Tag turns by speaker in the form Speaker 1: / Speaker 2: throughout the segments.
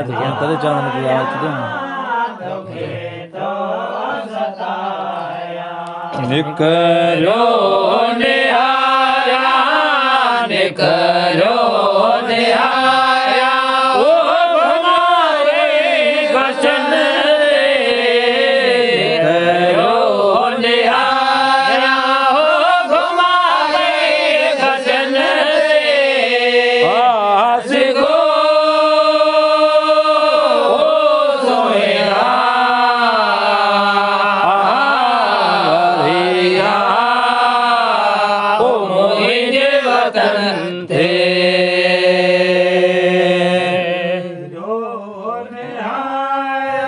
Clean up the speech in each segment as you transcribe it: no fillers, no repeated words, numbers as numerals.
Speaker 1: तदे चांद में आवाज तो निकरो निहारा निकरो निहारा ओ हमारे वचन निकरो निहारा ओ हमारे वचन आस गो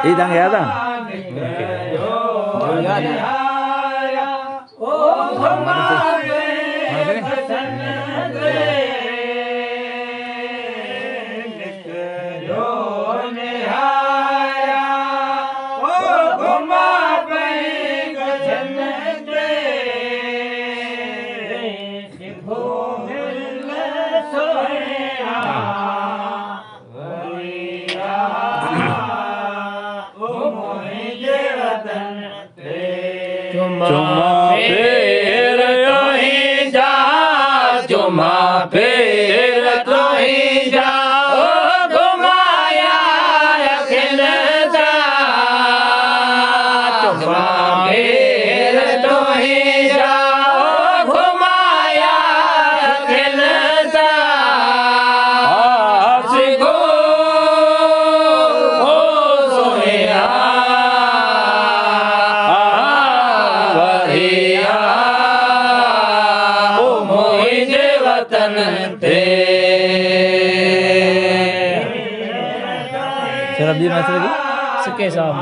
Speaker 1: Idang ya dan. Cuma pir tohi ja, cuma pir tohi ja, oh gumaya yakin ja. Cuma pir tohi ja, oh gumaya yakin ja. Asiko oh soya. Sarap din masa lagi?
Speaker 2: Suke sam.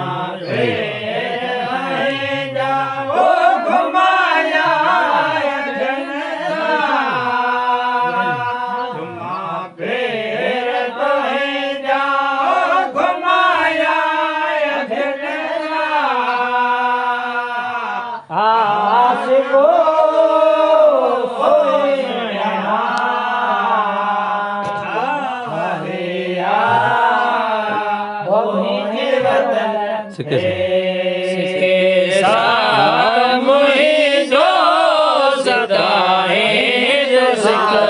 Speaker 1: Sikhe
Speaker 2: sa mohi jo sadae jo sikha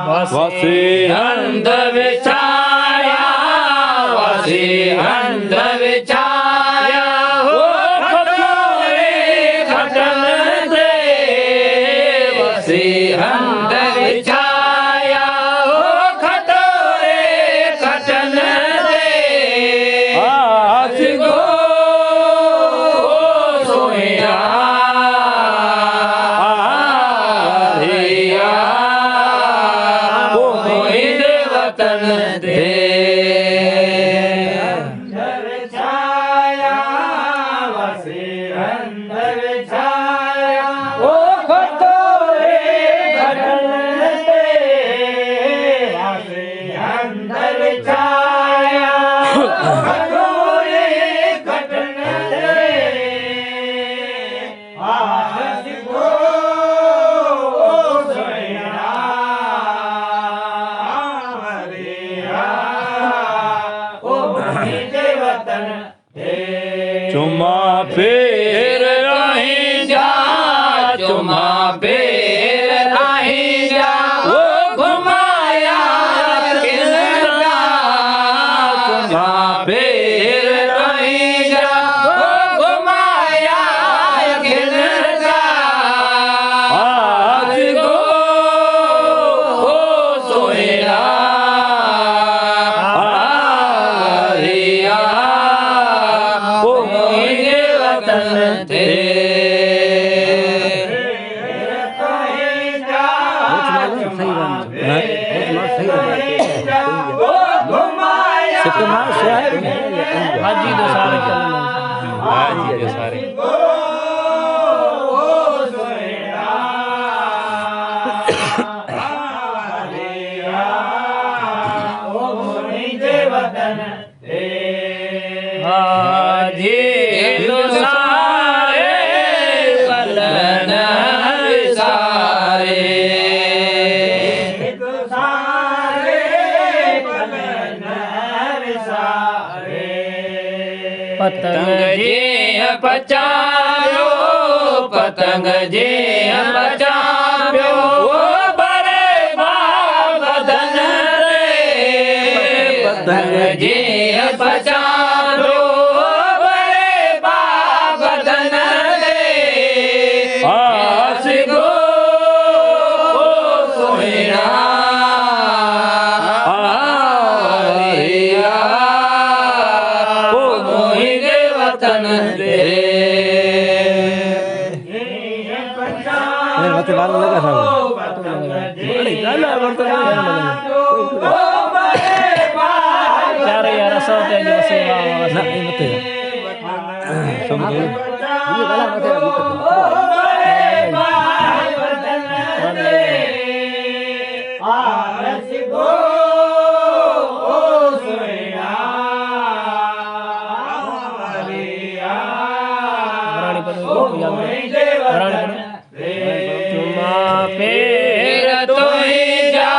Speaker 2: vasi and vichaya vasi and vichaya ho khatore khatan de vasi and vichaya ho khatore khatan de asgo soya hariya वतन दे अंदर छाया वसी अंदर छाया ओ खतोरे घटन दे वसी अंदर छाया खतोरे घटन दे आज को चुमा फेर रही जा चुमा फेर रही जा वो घुमाया किसका चुमा फेर रही जा वो घुमाया किसका आज को सोया हाजी दो सारे हाजी दो सारे हाजी दो सारे
Speaker 1: पतंग जे पचायो पतंग जे पचायो ओ बड़े बाबधन रे पतंग जे पचायो बड़े बाबधन रे
Speaker 2: आस गो
Speaker 1: सोहेरा ओ मोहि गे वतन रे
Speaker 3: मथे मारो लगा था
Speaker 1: चार यार सौ ते जो सेवा
Speaker 3: ना ये मथे समझो ये गला मथे
Speaker 1: चुमा पेर तो ही जा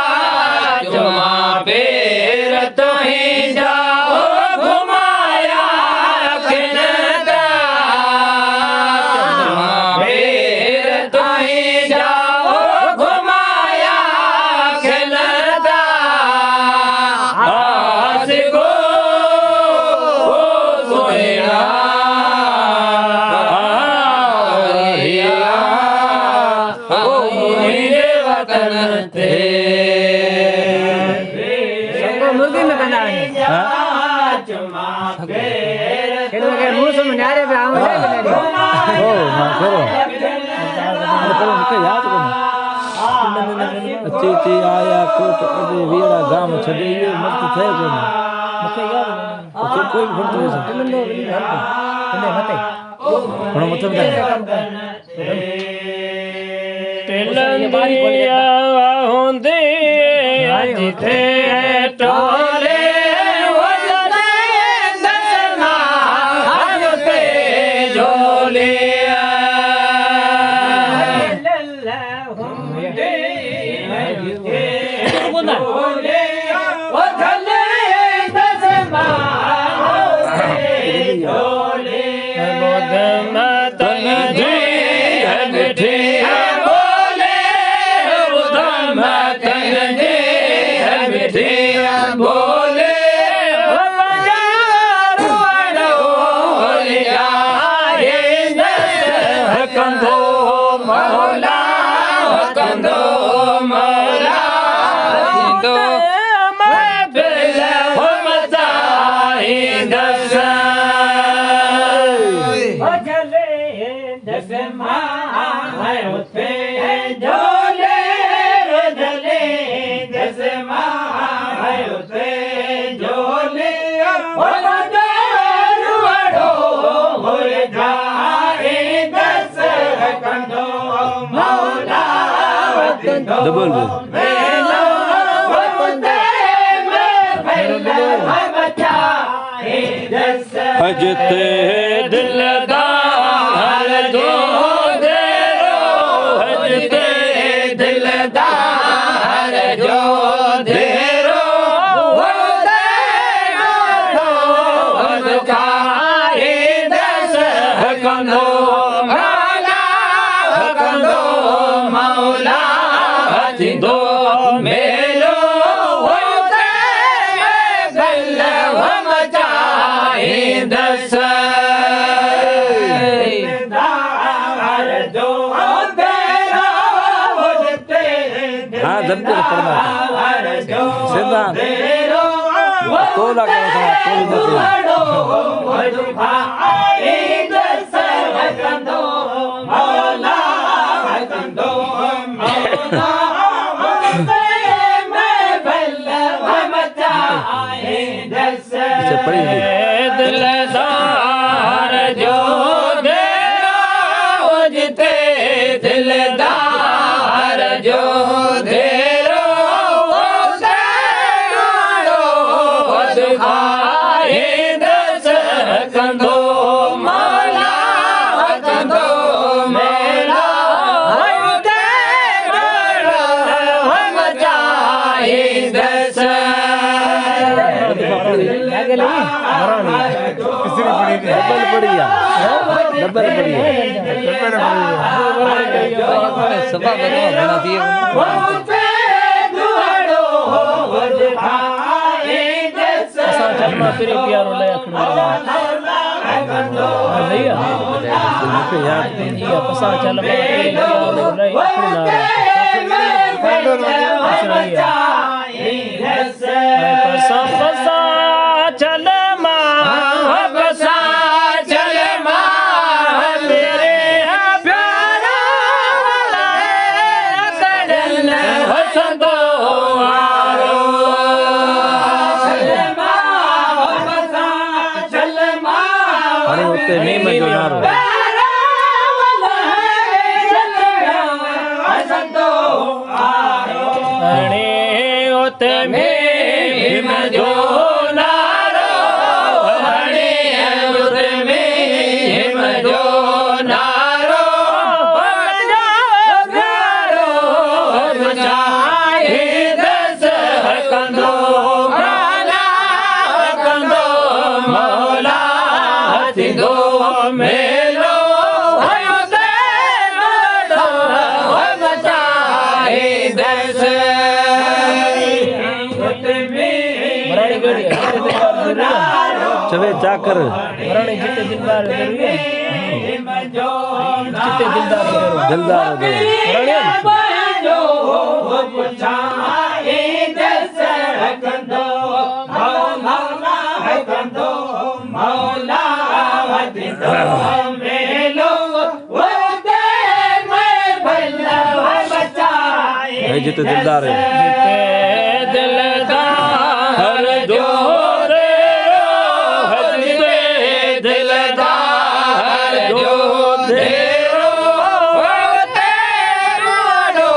Speaker 1: चुमा पेर तो ही जा ओ घुमाया खिलता चुमा पेर तो ही जा ओ घुमाया खिलता आस गो सोहेरा
Speaker 4: मुर्गी में बना है खेलो के मुंह से मनारे पे आम ले बना दी
Speaker 3: ओ ना करो करो के याद करो अच्छी अच्छी आया कोट अबे वीड़ा गाम छदे ये मस्त थे को मके याद कोई फोन तो ऐसा
Speaker 4: नंदो नंदे मते
Speaker 3: पण मतलब क्या
Speaker 1: तिलंदिया होंदे जिथे टोले वजने दसना हरते झोले बोले कंदो मौला कंदो मौला दो मैं बिल हो मचाई दस भजले दस मां होते झोले रोजले दस मां होते झोले हो रुवड़ो हो जाए दस कंदो मौला
Speaker 3: डबल
Speaker 1: मेलो वंदे में पहले बचाए दस
Speaker 2: हजते
Speaker 1: दिलदार जो देरो हजते दिलदार जो देरो वो देरो बचाए दस कंदो मौला कंदो मौला दो मेलो होते गल मचाए दस जो तेरा होते
Speaker 3: हां जब तक पढ़ना सीधा तो लगा
Speaker 1: दिलदार जो देरो जिते दिलदार जो देरो दुखाए दस कंदो मौला कंदो मेला मचाए दस
Speaker 4: अकेले ही मरानी
Speaker 3: डबल बढ़िया डबल बढ़िया
Speaker 4: सभा भगवान बना दिए असा चलमा फिर प्यारो ले अखड़ो भैया
Speaker 3: मुझे याद नहीं
Speaker 4: ये पसा चलमा फिर प्यारो ले अखड़ो पसा पसा चलमा
Speaker 1: बसा चलमा मेरे प्यारा कड़न हसंदो आरो चलमा बसा चलमा
Speaker 3: अरे उते नहीं में जो नारो
Speaker 1: हसंदो आरो अणे उते में जो नारो अणे उते में जो नारो प्यारो बचाए दस कंदो मौला कंदो मौला हथिंदो मेलो भयो ते गडो बचाए दस
Speaker 4: मरानी गड़ी
Speaker 3: चवे चाकर
Speaker 4: मरानी जिते दिलदार जरूरी है जिते दिलदार जरूरी
Speaker 3: दिलदार दे
Speaker 1: जो पुछाए दस कंदो मौला कंदो मौला हथिंदो मेलो वते मैं भला बचाए
Speaker 3: है जिते दिलदार है
Speaker 1: जिते दिलदार जो रे जिते दिलदार जो तेरो वते रोडो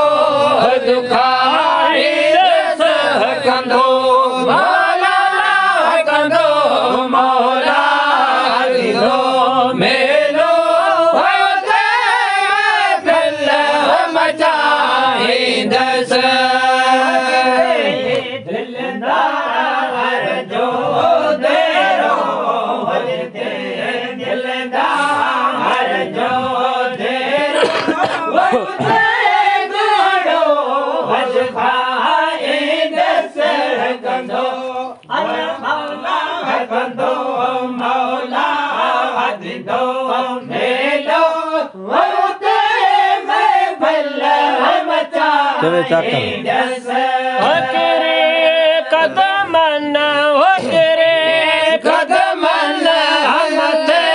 Speaker 1: दुखाई दस कंदो मौला कंदो मौला हथिंदो मेलो वते भला मचाए दस दिलदार जो तेरो भजते दिलदार जो तेरो वते गड़ो भज खाए दस कंदो मौला कंदो मौला हथिंदो मेलो वते मैं भला मचाए
Speaker 3: चवे चाकर
Speaker 1: दस
Speaker 4: तेरे कदमन हो तेरे
Speaker 1: कदमन हम थे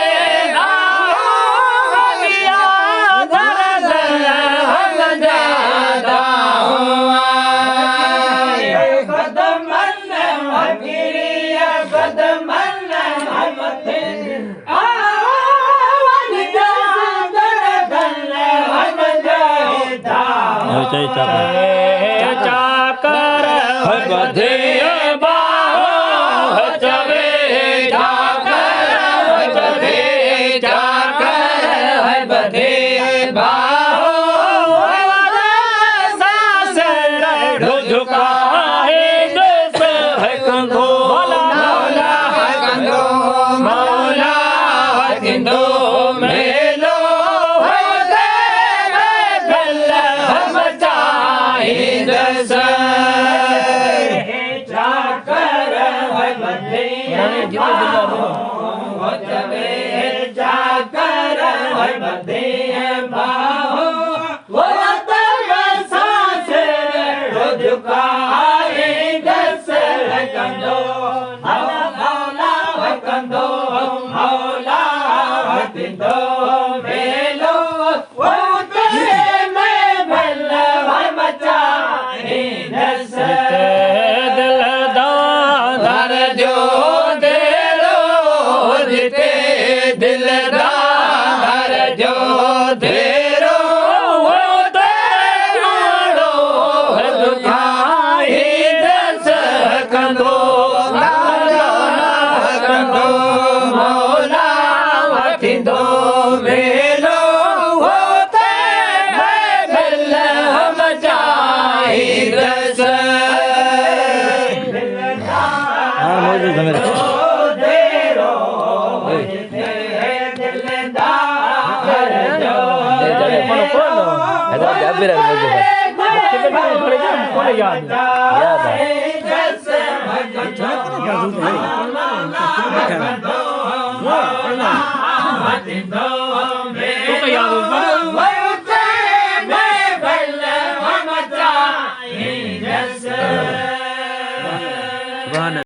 Speaker 1: आलिया दर्द हम ज्यादा हुआ कदमन हकीरिया कदमन हम थे आलिया दर्द हम ज्यादा
Speaker 3: है चाहिए चाकर
Speaker 4: चाकर
Speaker 3: बधे
Speaker 1: बाहो चवे जाकर बधे जाकर है बधे बाहो सास झुकाए दस है कंधो मौला कंधो मौला हथिंदो मेलो होते भला मचाए दस चाकर है बधे
Speaker 3: પણ કોણ
Speaker 2: હે તો જાબીર બોલજો ભાઈ
Speaker 3: ખડે છે કોને યાદ
Speaker 2: યાદ આ
Speaker 3: તો યાદ